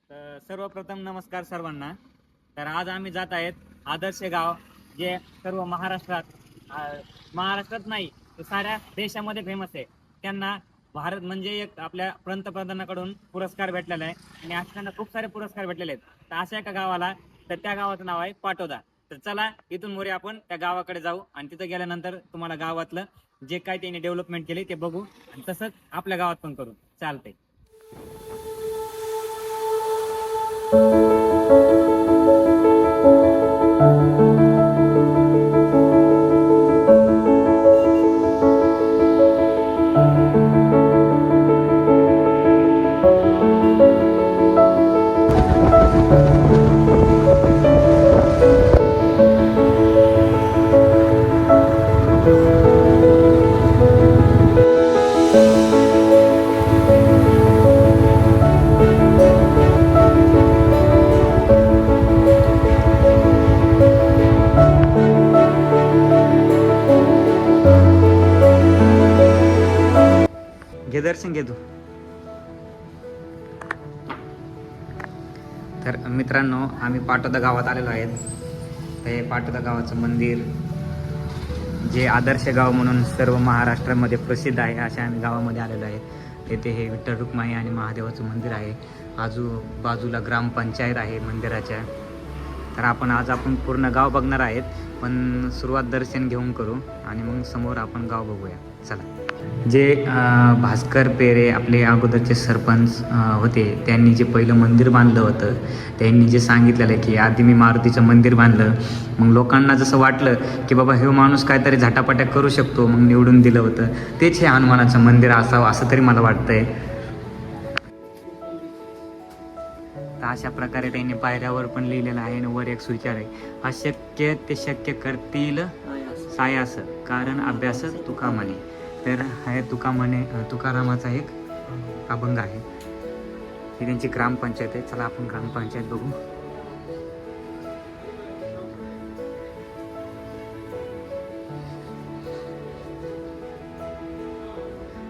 तर सर्वप्रथम नमस्कार सर्वांना. तर आज आम्ही जात आहेत आदर्श गाव, जे सर्व महाराष्ट्रात नाही तर साऱ्या देशामध्ये फेमस आहे. त्यांना भारत म्हणजे एक आपल्या पंतप्रधानाकडून पुरस्कार भेटलेला आहे आणि आज त्यांना खूप सारे पुरस्कार भेटलेले आहेत. तर अशा एका गावाला, तर त्या गावाचं नाव आहे पाटोदा. तर चला इथून मोरे आपण त्या गावाकडे जाऊ आणि तिथं गेल्यानंतर तुम्हाला गावातलं जे काय त्यांनी डेव्हलपमेंट केले ते बघू आणि तसंच आपल्या गावात पण करू. चालतंय. घे दर्शन घे तू. तर मित्रांनो, आम्ही पाटोदा गावात आलेलो आहेत. ते पाटोदा गावाचं मंदिर, जे आदर्श गाव म्हणून सर्व महाराष्ट्रामध्ये प्रसिद्ध आहे, अशा आम्ही गावामध्ये आलेलो आहे. येथे हे विठ्ठल रुक्माई आणि महादेवाचं मंदिर आहे. बाजूला ग्रामपंचायत आहे मंदिराच्या. तर आपण पूर्ण गाव बघणार आहेत, पण सुरुवात दर्शन घेऊन करू आणि मग समोर आपण गाव बघूया. चला. जे भास्कर पेरे आपले अगोदरचे सरपंच होते, त्यांनी जे पहिलं मंदिर बांधलं होतं, त्यांनी जे सांगितलेलं आहे की आधी मी मारुतीचं मंदिर बांधलं, मग लोकांना जसं वाटलं की बाबा हे माणूस काहीतरी झटापट्या करू शकतो, मग निवडून दिलं होतं. तेच हे हनुमानाचं मंदिर असावं असं तरी मला वाटतंय. तर अशा प्रकारे त्यांनी पायऱ्यावर पण लिहिलेलं आहे आणि वर एक सुविचार आहे, अशक्य ते शक्य करतील सायास, कारण अभ्यास तुका म्हणे. तर हा तुकारामाचा एक अभंग आहे. ही त्यांची ग्रामपंचायत आहे. चला आपण ग्रामपंचायत बघू.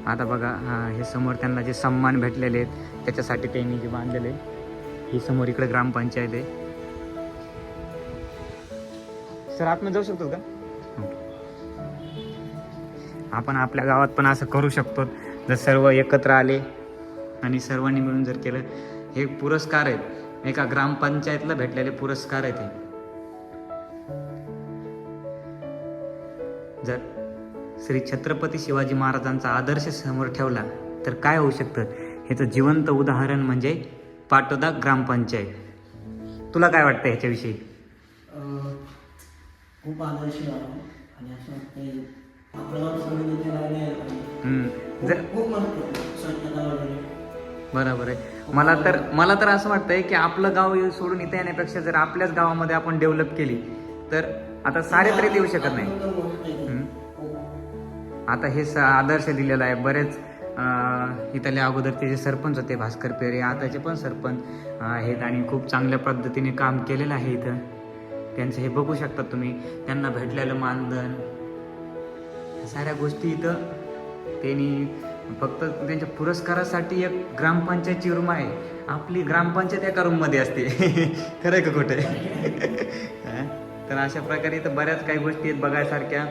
आता बघा, हे समोर त्यांना जे सन्मान भेटलेले आहेत त्याच्यासाठी त्यांनी जे बांधलेले, ही समोर इकडे ग्रामपंचायत आहे. सर आतमध्ये जाऊ शकतो का? आपण आपल्या गावात पण असं करू शकतो, जर सर्व एकत्र आले आणि सर्वांनी मिळून जर केलं. हे पुरस्कार आहेत, एका ग्रामपंचायतला भेटलेले पुरस्कार आहेत हे. जर श्री छत्रपती शिवाजी महाराजांचा आदर्श समोर ठेवला तर काय होऊ शकतं, ह्याचं जिवंत उदाहरण म्हणजे पाटोदा ग्रामपंचायत. तुला काय वाटतं ह्याच्याविषयी? खूप आदर्श आणि असं वाटतं आपल्याला सगळे नेते जर खूप स्वच्छता वगैरे. बरोबर आहे. मला तर असं वाटतंय की आपलं गाव सोडून इथे येण्यापेक्षा जर आपल्याच गावामध्ये आपण डेव्हलप केली तर आता सारे तरी येऊ शकत नाही. आता हे आदर्श दिलेला आहे. बरेच इथले अगोदरचे जे सरपंच होते भास्कर पेरे, आताचे पण सरपंच आहेत आणि खूप चांगल्या पद्धतीने काम केलेलं आहे इथं. त्यांचं हे बघू शकता तुम्ही, त्यांना भेटलेलं मानधन, साऱ्या गोष्टी इथं त्यांनी फक्त त्यांच्या पुरस्कारासाठी एक ग्रामपंचायतची रूम आहे. आपली ग्रामपंचायत एका रूममध्ये असते. खरं का खोटं? तर अशा प्रकारे इथं बऱ्याच काही गोष्टी आहेत बघायसारख्या.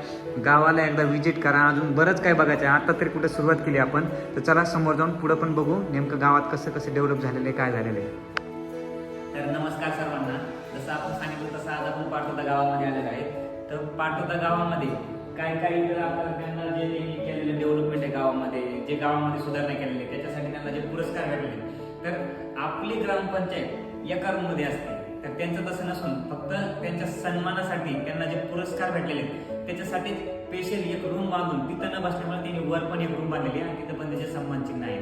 गावाला एकदा व्हिजिट करा, अजून बरंच काय बघायचं आहे. आता तरी कुठं सुरुवात केली आपण, तर चला समोर जाऊन पुढं पण बघू नेमकं गावात कसं डेव्हलप झालेलं आहे, काय झालेलं आहे. तर नमस्कार सर्वांना. जसं आपण सांगितलं तसं आज आपण पाटोदा गावामध्ये आलेलो आहे. तर पाटोदा गावामध्ये काय इथं आपण त्यांना जे त्यांनी केलेलं डेव्हलपमेंट आहे गावामध्ये, जे गावामध्ये सुधारणा केलेली त्याच्यासाठी त्यांना जे पुरस्कार भेटले, तर आपली ग्रामपंचायत एका रूममध्ये असते. तर त्यांचं तसं नसून फक्त त्यांच्या सन्मानासाठी त्यांना जे पुरस्कार भेटलेले त्याच्यासाठी स्पेशल एक रूम बांधून तिथं न बसल्यामुळे त्यांनी वर पण एक रूम बांधलेली आहे आणि तिथं पण त्याचे सन्मान चिन्ह आहे.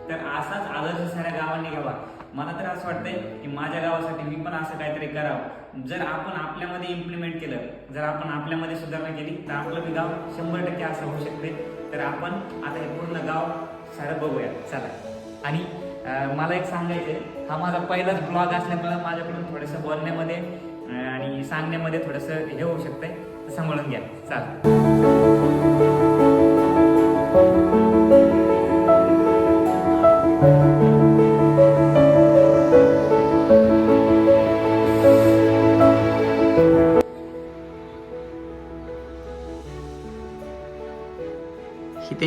तर असाच आदर्श साऱ्या गावांनी घ्यावा. मला तर असं वाटतंय की माझ्या गावासाठी मी पण असं काहीतरी करावं. जर आपण आपल्यामध्ये इम्प्लिमेंट केलं, जर आपण आपल्यामध्ये सुधारणा केली तर आपलं गाव 100% असं होऊ शकते. तर आपण आता हे पूर्ण गाव सारं बघूया. चला. आणि मला एक सांगायचं, हा माझा पहिलाच ब्लॉग असल्यामुळे माझ्याकडून थोडंसं बोलण्यामध्ये आणि सांगण्यामध्ये थोडंसं हे होऊ शकतंय, सांभाळून घ्या. चला.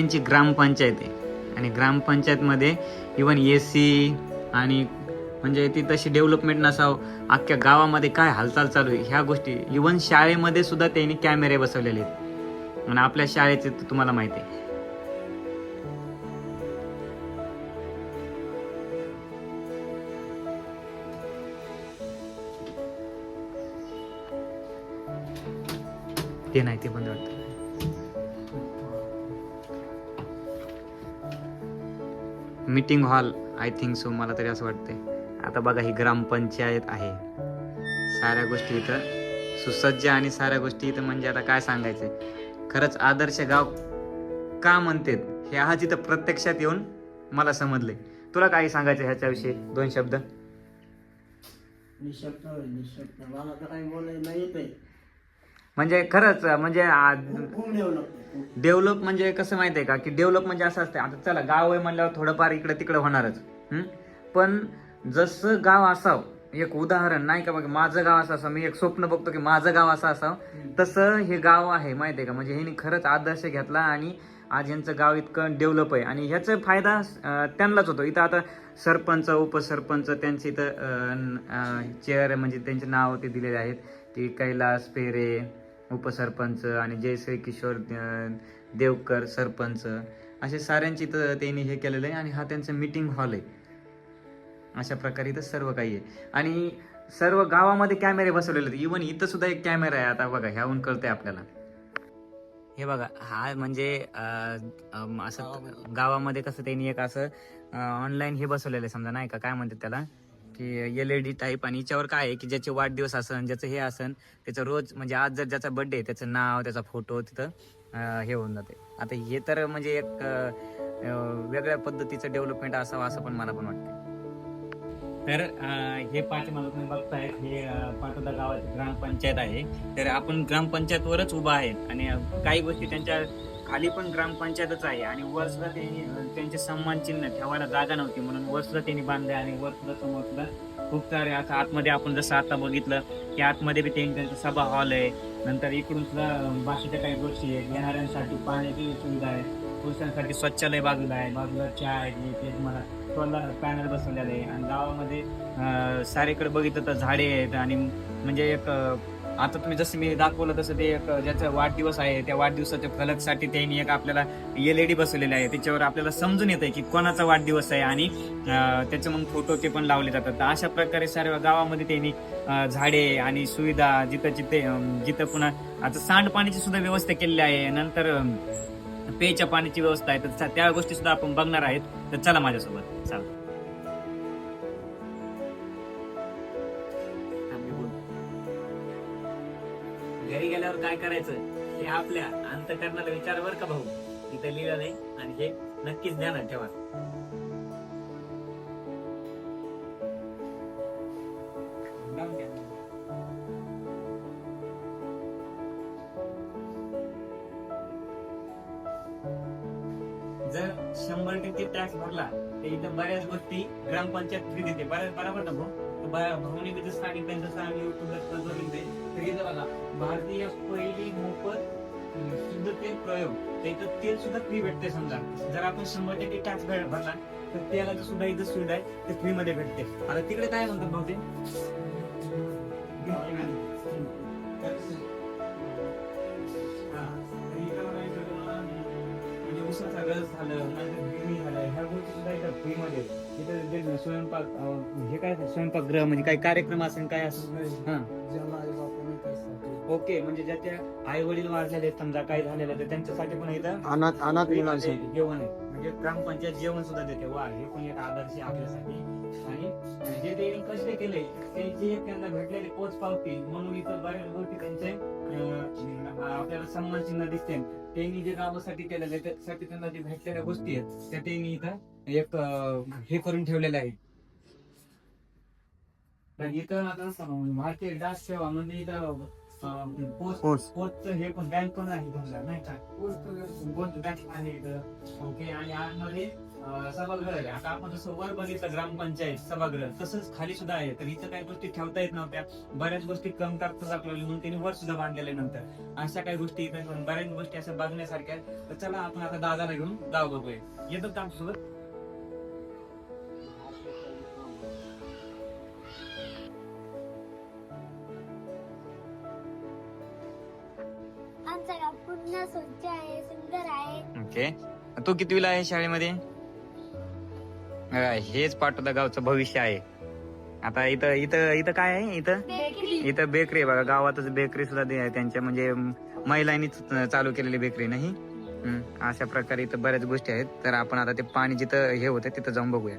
त्यांची ग्रामपंचायत आहे आणि ग्रामपंचायतमध्ये इवन AC आणि म्हणजे ती तशी डेव्हलपमेंट नसावं, अख्ख्या गावामध्ये काय हालचाल चालू आहे ह्या गोष्टी, इवन शाळेमध्ये सुद्धा त्यांनी कॅमेरे बसवलेले आहेत आणि आपल्या शाळेचे तर तुम्हाला माहिती आहे. ते नाही, ते बंद वाटतं. Meeting hall I think so, मला तरी असं वाटतंय. आता बघा ही ग्रामपंचायत आहे, साऱ्या गोष्टी इथं सुसज्ज आणि साऱ्या गोष्टी इथं म्हणजे आता काय सांगायचंय. खरंच आदर्श गाव का म्हणतात हे आज इथं प्रत्यक्षात येऊन मला समजले. तुला काही सांगायचं ह्याच्याविषयी 2 शब्द? निशब्द मला तर काही बोलायला नाही येत आहे. म्हणजे खरंच म्हणजे खूप डेव्हलप डेव्हलप म्हणजे कसं माहिती आहे का, की डेव्हलप म्हणजे असं असतं, आता चला गाव आहे म्हणल्यावर थोडंफार इकडे तिकडे होणारच. पण जसं गाव असावं, एक उदाहरण नाही का, बघा माझं गाव असं असावं, मी एक स्वप्न बघतो की माझं गाव असं असावं, तसं हे गाव आहे माहिती आहे का. म्हणजे ह्यांनी खरंच आदर्श घेतला आणि आज यांचं गाव इतकं डेव्हलप आहे आणि ह्याचा फायदा त्यांनाच होतो. इथं आता सरपंच, उपसरपंच त्यांचे इथं चेअर म्हणजे त्यांचे नाव ते दिलेले आहेत, की कैलास पेरे उपसरपंच आणि जयश्री किशोर देवकर सरपंच, असे साऱ्यांची तर त्यांनी हे केलेलं आहे आणि हा त्यांचा मीटिंग हॉल आहे. अशा प्रकारे इथं सर्व काही आहे आणि सर्व गावामध्ये कॅमेरे बसवलेले आहेत. इवन इथं सुद्धा एक कॅमेरा आहे. आता बघा ह्याहून कळतंय आपल्याला. हे बघा हा म्हणजे असं गावामध्ये कसं त्यांनी एक असं ऑनलाईन हे बसवलेलं आहे समजा नाही का, काय म्हणतात त्याला, की LED टाईप, आणि याच्यावर काय आहे की ज्याचे वाढदिवस असन, ज्याचं हे असन, त्याचं रोज म्हणजे आज जर ज्याचा बर्थडे आहे त्याचं नाव, त्याचा फोटो तिथं हे होऊन जाते. आता हे तर म्हणजे एक वेगळ्या पद्धतीचं डेव्हलपमेंट असावं असं पण मला पण वाटतं. तर हे पाठीमागं तुम्ही बघताय हे पाटोदा गावाची ग्रामपंचायत आहे. तर आपण ग्रामपंचायतवरच उभा आहे आणि काही गोष्टी त्यांच्या खाली पण ग्रामपंचायतच आहे आणि वर सुद्धा त्यांचे सन्मान चिन्ह ठेवायला जागा नव्हती म्हणून वर सुद्धा त्यांनी बांधले आणि वर सुद्धा समोर सुद्धा खूप सारे असं आतमध्ये आपण जसं आता बघितलं की आतमध्ये बी त्यांचा सभा हॉल आहे. नंतर इकडून सुद्धा बाकीच्या काही गोष्टी आहेत, येणाऱ्यांसाठी पाण्याची सुविधा आहे, पुरुषांसाठी शौचालय बाजूला आहे, बाजूला चहा आहे, ते तुम्हाला सोलर पॅनल बसवलेले आहे आणि गावामध्ये सारीकडे बघितलं तर झाडे आहेत आणि म्हणजे एक आता तुम्ही जसं मी दाखवलं तसं ते एक ज्याचा वाढदिवस आहे त्या वाढदिवसाच्या फलकसाठी त्यांनी एक आपल्याला LED बसवलेले आहे, त्याच्यावर आपल्याला समजून येत आहे की कोणाचा वाढदिवस आहे आणि त्याचे मग फोटो ते पण लावले जातात. तर अशा प्रकारे सर्व गावामध्ये त्यांनी झाडे आणि सुविधा जिथं पुन्हा आता सांडपाण्याची सुद्धा व्यवस्था केलेली आहे, नंतर पेयच्या पाण्याची व्यवस्था आहे, तर त्या गोष्टी सुद्धा आपण बघणार आहेत. तर चला माझ्यासोबत चला. घरी गेल्यावर काय करायचं हे आपल्या अंतःकरणाला विचार बर का भाऊ, इथं लिहिलं नाही आणि हे नक्कीच ध्यानात ठेवा. जर 100% टॅक्स भरला तर इथं बऱ्याच गोष्टी ग्रामपंचायत फ्री देते, बरोबर ना भाऊ. भाऊने बी जसं सांगितलं, जसं आम्ही युट्यूबला बघितले तर इथं बघा भारतीय पहिली मोफत शुद्ध तेल प्रयोग, तर इथं तेल सुद्धा फ्री भेटते. समजा जर आपण 100% टॅक्स भरला तर तेलाची सुद्धा इथं सुविधा आहे, ते फ्री मध्ये भेटते. आता तिकडे काय म्हणतात भाऊ ते उसाचा रस झालं, गिरणी झालं, ह्या गोष्टी सुद्धा इथं फ्री मध्ये. इथं जे स्वयंपाक हे काय स्वयंपाकगृह म्हणजे काही कार्यक्रम असेल काय असं हा ओके, म्हणजे ज्याच्या आई वडील वारलेले समजा काय झालेलं तर त्यांच्यासाठी पण इथं अनाथ मुलांसाठी जेवण आहे, म्हणजे ग्रामपंचायत जेवण सुद्धा देते. वा, हे पण एक आदर्श आहे आपल्यासाठी. आणि जे त्यांनी कष्ट केले त्यांची एक त्यांना भेटलेली पोच पावती म्हणून इतर बऱ्याच गोष्टी त्यांचे आपल्याला सन्मान चिन्ह दिसते. त्यांनी जे गावासाठी केलेलं त्यासाठी त्यांना जे भेटलेल्या गोष्टी आहेत त्या त्यांनी इथं एक हे करून ठेवलेलं आहे. तर इथं आता भारतीय डाक सेवा म्हणजे इथं पोस्ट हे पण बँक पण आहे समजा नाही का, पोस्ट बँक आहे इथं. ओके, आणि आतमध्ये सभागृह आहे. आता आपण जसं वर बघितलं ग्रामपंचायत सभागृह, तसंच खाली सुद्धा आहे. तर इथं काही गोष्टी ठेवता येत नव्हत्या, बऱ्याच गोष्टी कमतरता दाखवली म्हणून त्यांनी वर सुद्धा बांधलेले नंतर. अशा काही गोष्टी इथं बऱ्याच गोष्टी अशा बघण्यासारख्या आहेत. तर चला आपण आता दादाला घेऊन गाव बघूया. येतो का आमच्यासोबत? आमचं गाव पूर्ण स्वच्छ आहे, सुंदर आहे. ओके, तू कितवीला आहे शाळेमध्ये? हेच पाटोदा गावचं भविष्य आहे. आता इथं इथं इथं काय आहे? इथं इथं बेकरी आहे बघा. गावातच बेकरी सुद्धा आहे त्यांच्या, म्हणजे महिलांनीच चालू केलेली बेकरी नाही. अशा प्रकारे इथं बऱ्याच गोष्टी आहेत. तर आपण आता ते पाणी जिथं हे होतं तिथं जाऊन बघूया.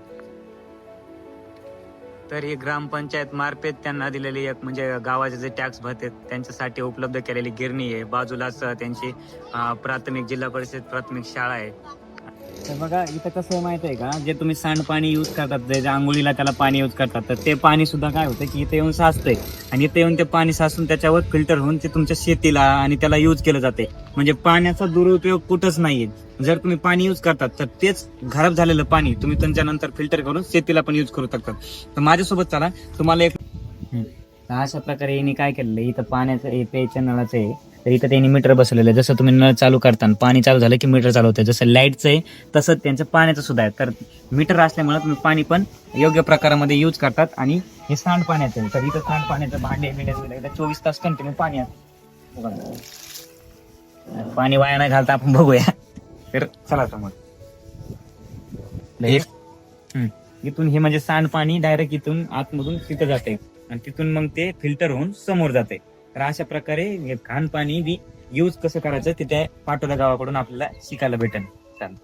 तर ही ग्रामपंचायत मार्फत त्यांना दिलेली एक म्हणजे गावाचे जे टॅक्स भरतात त्यांच्यासाठी उपलब्ध केलेली गिरणी आहे. बाजूलाच त्यांची प्राथमिक जिल्हा परिषद प्राथमिक शाळा आहे. तर बघा इथं कसं आहे माहिती आहे का, जे तुम्ही सांडपाणी यूज करतात, जे आंघोळीला त्याला पाणी यूज करतात, तर ते पाणी सुद्धा काय होतं की इथे येऊन साचतंय. आणि इथे येऊन ते पाणी साचून त्याच्यावर फिल्टर होऊन ते तुमच्या शेतीला आणि त्याला यूज केलं जाते. म्हणजे पाण्याचा दुरुपयोग कुठंच नाहीये. जर तुम्ही पाणी यूज करतात तर तेच खराब झालेलं पाणी तुम्ही त्यांच्यानंतर फिल्टर करून शेतीला पण यूज करू शकतात. तर माझ्यासोबत चला, तुम्हाला एक अशा प्रकारे यांनी काय केलेलं आहे, इथं पाण्याचं प्यायच्या नळाचं आहे. तर इथं त्यांनी मीटर बसवलेलं आहे. जसं तुम्ही नळ चालू करताना पाणी चालू झालं की मीटर चालू होतं, जसं लाईटचं आहे तसं त्यांचं पाण्याचं सुद्धा आहे. तर मीटर असल्यामुळे तुम्ही पाणी पण योग्य प्रकारामध्ये यूज करतात. आणि हे सांडपाण्याचं आहे. तर इथं सांडपाण्याचं भांडे बिंडे 24 तास कंटिन्यू पाणी असतं. पाणी वाया नाही घालता आपण बघूया. तर चला समोर इथून हे म्हणजे सांडपाणी डायरेक्ट इथून आतमधून तिथं जाते आणि तिथून मग ते फिल्टर होऊन समोर जाते. तर अशा प्रकारे घाणपाणी बी यूज कसं करायचं तिथे पाटोदा गावाकडून आपल्याला शिकायला भेटेल. चालेल.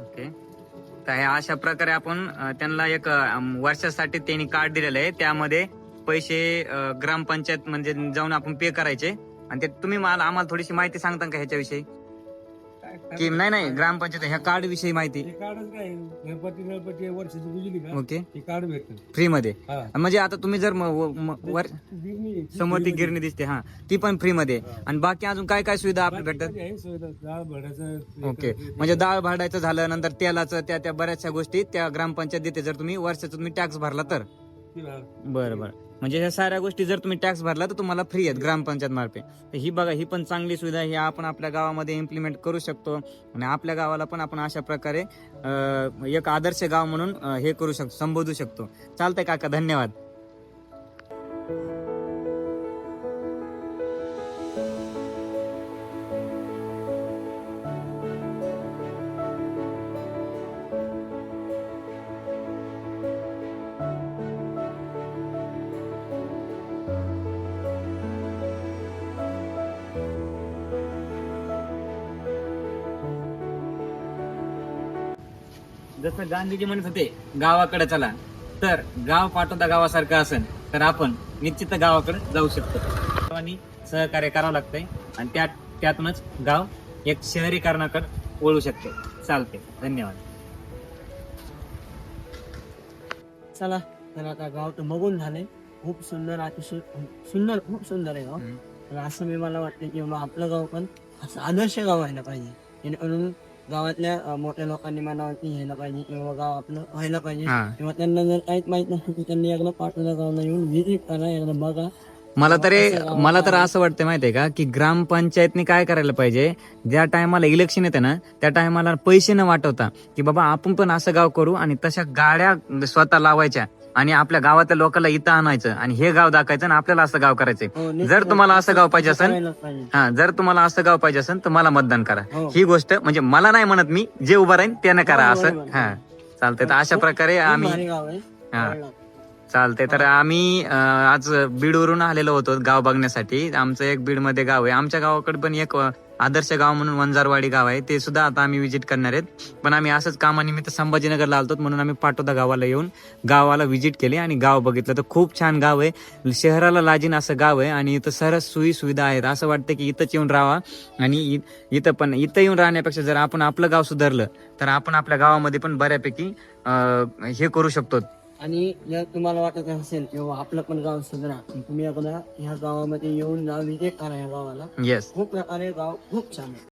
ओके, तर हे अशा प्रकारे आपण त्यांना एक वर्षासाठी त्यांनी कार्ड दिलेलं आहे. त्यामध्ये पैसे ग्रामपंचायत म्हणजे जाऊन आपण पे करायचे. आणि ते तुम्ही मला आम्हाला थोडीशी माहिती सांगता का ह्याच्याविषयी? की नाही ग्रामपंचायत ह्या कार्ड विषयी माहिती. कार्डच काय गणपती वर्षाची बुजली का ओके, ते कार्ड भेटतं. फ्री मध्ये. हा. म्हणजे आता तुम्ही जर गिरणी समोर ती गिरणी दिसते, हा ती पण फ्री मध्ये. आणि बाकी अजून काय काय सुविधा आपल्याला भेटतात? आहे सुविधा, डाळ भरायचं. ओके, म्हणजे डाळ भाडायचं झालं, नंतर तेलाचं त्या बऱ्याचशा गोष्टी त्या ग्रामपंचायत देते जर तुम्ही वर्षाचा तुम्ही टॅक्स भरला तर. बरं, म्हणजे ह्या साऱ्या गोष्टी जर तुम्ही टॅक्स भरला तर तुम्हाला फ्री आहेत ग्रामपंचायत मार्फत. तर ही बघा, ही पण चांगली सुविधा आहे. आपण आपल्या गावामध्ये इम्प्लिमेंट करू शकतो आणि आपल्या गावाला पण आपण अशा प्रकारे एक आदर्श गाव म्हणून हे करू शकतो, संबोधू शकतो. चालतंय काका, धन्यवाद. जसं गांधीजी म्हणत होते गावाकडे चला, तर गाव पाटोदा गावासारखं असेल तर आपण निश्चित गावाकडे जाऊ शकतो. आणि सहकार्य करावं लागतंय आणि त्यातूनच गाव एक शहरीकरणाकडे वळू शकते. चालते, धन्यवाद. चला, तर आता गाव तर बघून झाले. खूप सुंदर, अतिशय सुंदर, खूप सुंदर आहे गाव. तर असं मला वाटतं की बाबा आपलं गाव पण असं आदर्श गाव व्हायला पाहिजे, जेणेकरून गावातल्या मोठ्या लोकांनी मनावरती घ्यायला पाहिजे किंवा गाव आपलं व्हायला पाहिजे. किंवा त्यांना जर काहीच माहित नसेल तर त्यांनी एकदा पाटोदा गावला येऊन व्हिजिट करा, एकदा बघा. मला तर असं वाटतं माहितीये का, की ग्रामपंचायतने काय करायला पाहिजे, ज्या टायमाला इलेक्शन येते ना त्या टायमाला पैसे न वाटवता की बाबा आपण पण असं गाव करू आणि तशा गाड्या स्वतः लावायच्या आणि आपल्या गावातल्या लोकांना इथं आणायचं आणि हे गाव दाखवायचं आणि आपल्याला असं गाव करायचंय. जर तुम्हाला असं गाव पाहिजे असेल, जर तुम्हाला असं गाव पाहिजे असेल तर मला मतदान करा. ही गोष्ट म्हणजे मला नाही म्हणत मी, जे उभं राहीन त्याने करा असं. हा, चालतंय. तर अशा प्रकारे आम्ही चालतंय. तर आम्ही आज बीडवरून आलेलो होतो गाव बघण्यासाठी. आमचं एक बीडमध्ये गाव आहे. आमच्या गावाकडे पण एक आदर्श गाव म्हणून वंजारवाडी गाव आहे, ते सुद्धा आता आम्ही विजिट करणार आहेत. पण आम्ही असंच कामानिमित्त संभाजीनगरला आलतो म्हणून आम्ही पाटोदा गावाला येऊन गावाला व्हिजिट केली आणि गाव बघितलं. तर खूप छान गाव आहे, शहराला लाजीन असं गाव आहे आणि इथं सरस सोयी सुविधा आहेत. असं वाटतं की इथंच येऊन राहावा. आणि इथं येऊन राहण्यापेक्षा जर आपण आपलं गाव सुधारलं तर आपण आपल्या गावामध्ये पण बऱ्यापैकी हे करू शकतो, आणि जर तुम्हाला वाटत असेल किंवा आपलं पण गाव सुधारा, तुम्ही एकदा ह्या गावामध्ये येऊन जा, विजिट करा या गावाला. येस. खूप प्रकारे गाव खूप छान आहे.